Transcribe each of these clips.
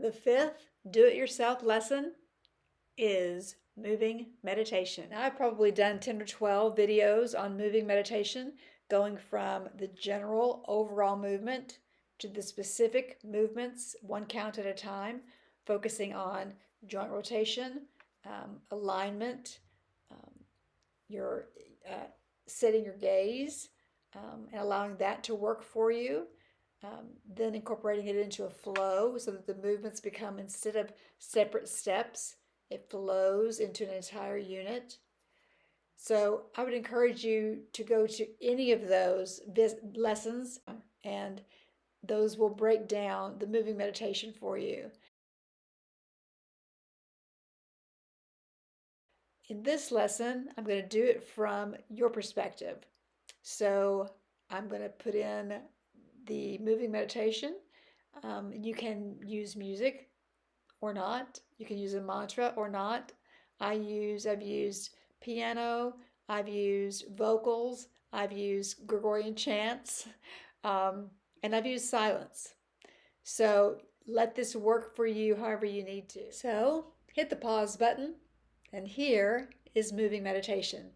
The fifth do-it-yourself lesson is moving meditation. Now, I've probably done 10 or 12 videos on moving meditation, going from the general overall movement to the specific movements, one count at a time, focusing on joint rotation, alignment, your setting your gaze, and allowing that to work for you. Then incorporating it into a flow so that the movements become, instead of separate steps, it flows into an entire unit. So I would encourage you to go to any of those lessons, and those will break down the moving meditation for you. In this lesson, I'm going to do it from your perspective. So I'm going to put in the moving meditation. You can use music or not. You can use a mantra or not. I've used piano, I've used vocals, I've used Gregorian chants, and I've used silence. So let this work for you however you need to. So hit the pause button, and here is moving meditation.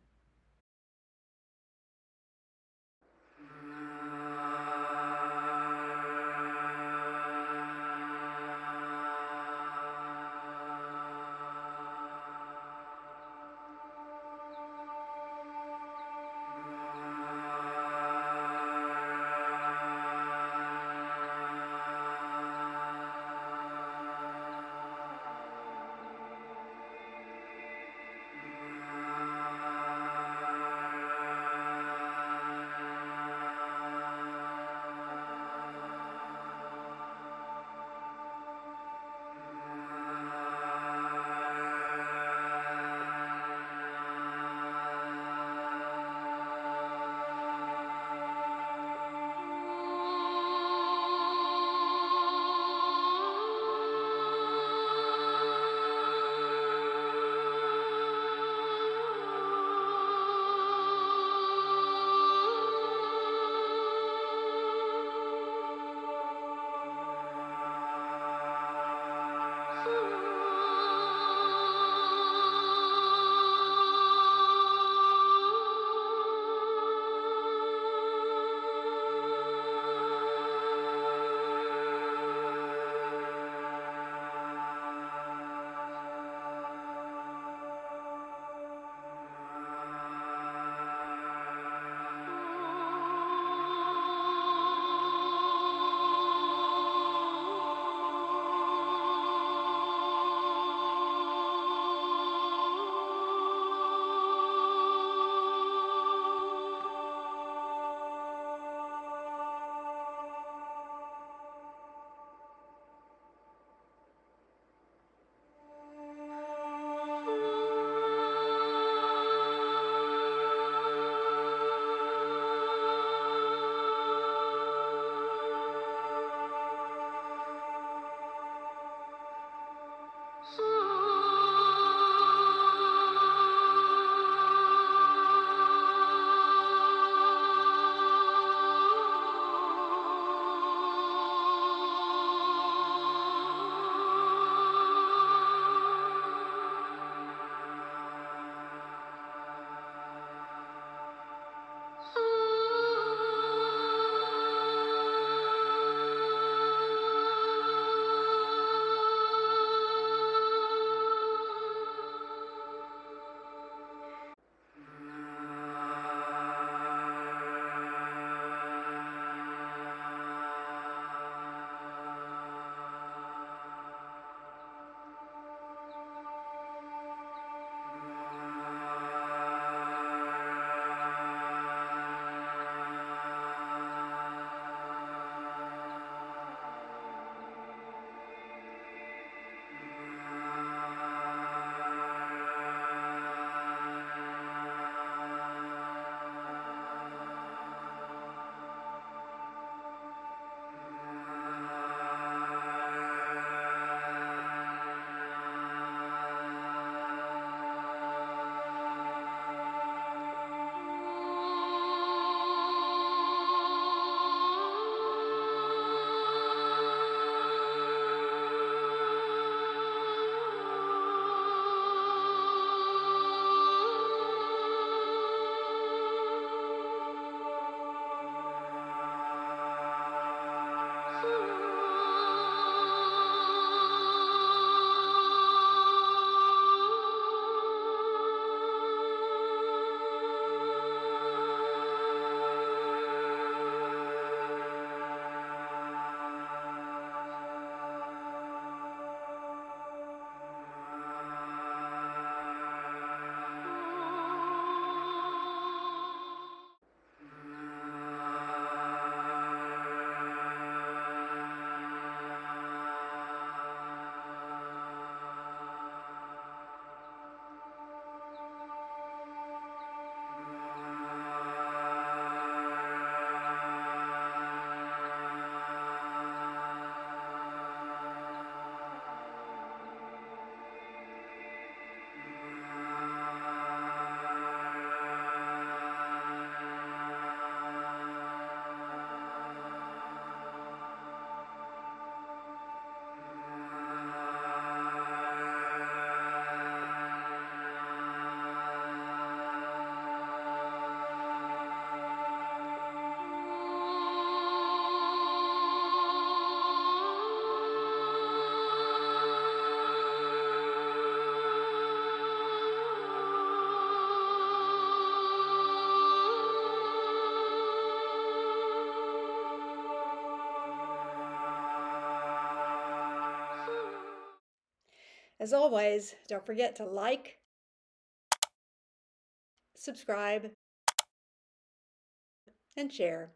As always, don't forget to like, subscribe, and share.